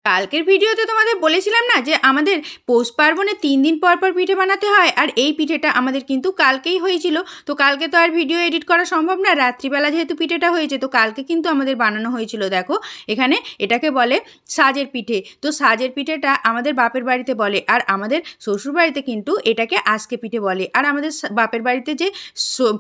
কালকের ভিডিওতে তোমাদের বলেছিলাম না যে আমাদের পৌষ পার্বণে 3 দিন পর পর পিঠে বানাতে হয়, আর এই পিঠেটা আমাদের কিন্তু কালকেই হয়েছিল। তো কালকে তো আর ভিডিও এডিট করা সম্ভব না, রাত্রিবেলা যেহেতু পিঠেটা হয়েছে, তো কালকে কিন্তু আমাদের বানানো হয়েছিল। দেখো এখানে এটাকে বলে সাজের পিঠে। তো সাজের পিঠেটা আমাদের বাপের বাড়িতে বলে, আর আমাদের শ্বশুর বাড়িতে কিন্তু এটাকে আজকে পিঠে বলে। আর আমাদের বাপের বাড়িতে যে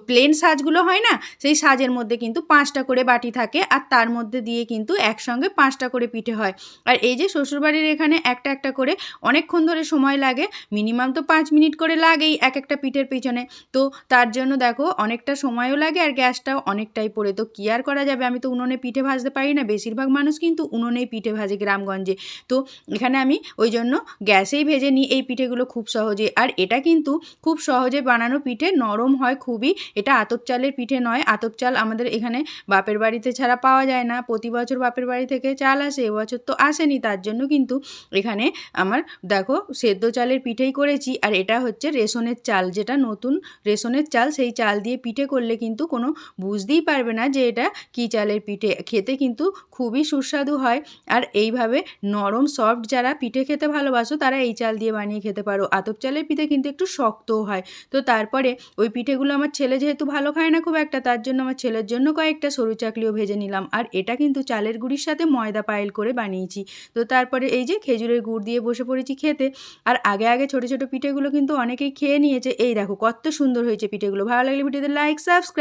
প্লেন সাজগুলো হয় না, সেই সাজের মধ্যে কিন্তু 5টা করে বাটি থাকে, আর তার মধ্যে দিয়ে কিন্তু একসঙ্গে 5টা করে পিঠে হয়। আর এই যে শ্বশুরবাড়ির এখানে একটা একটা করে অনেকক্ষণ ধরে সময় লাগে, মিনিমাম তো 5 মিনিট করে লাগেই এক একটা পিঠের পিছনে। তো তার জন্য দেখো অনেকটা সময়ও লাগে, আর গ্যাসটাও অনেকটাই পড়ে। তো কী আর করা যাবে, আমি তো উনুনে পিঠে ভাজতে পারি না, বেশিরভাগ মানুষ কিন্তু উনুনেই পিঠে ভাজে গ্রামগঞ্জে। তো এখানে আমি ওই জন্য গ্যাসেই ভেজে নিই এই পিঠেগুলো খুব সহজে। আর এটা কিন্তু খুব সহজে বানানো পিঠে, নরম হয় খুবই। এটা আতপ চালের পিঠে নয়, আতপ চাল আমাদের এখানে বাপের বাড়িতে ছাড়া পাওয়া যায় না। প্রতি বছর বাপের বাড়ি থেকে চাল আসে, এবছর তো আসেনি, তার জন্য কিন্তু এখানে আমার দেখো সেদ্ধ চালের পিঠেই করেছি। আর এটা হচ্ছে রেশনের চাল, যেটা নতুন রেশনের চাল, সেই চাল দিয়ে পিঠে করলে কিন্তু কোনো বুঝতেই পারবে না যে এটা কী চালের পিঠে। খেতে কিন্তু খুবই সুস্বাদু হয়। আর এইভাবে নরম সফট যারা পিঠে খেতে ভালোবাসো তারা এই চাল দিয়ে বানিয়ে খেতে পারো। আতপ চালের পিঠে কিন্তু একটু শক্তও হয়। তো তারপরে ওই পিঠেগুলো আমার ছেলে যেহেতু ভালো খায় না খুব একটা, তার জন্য আমার ছেলের জন্য কয়েকটা সরু চাকলিও ভেজে নিলাম। আর এটা কিন্তু চালের গুঁড়ির সাথে ময়দা পায়েল করে বানিয়েছি। তো তারপরে এই যে খেজুরের গুড় দিয়ে বসে পড়েছি খেতে। আর আগে আগে ছোটো ছোটো পিঠেগুলো কিন্তু অনেকেই খেয়ে নিয়েছে। এই দেখো কত সুন্দর হয়েছে পিঠেগুলো। ভালো লাগলে ভিডিওতে লাইক, সাবস্ক্রাইব।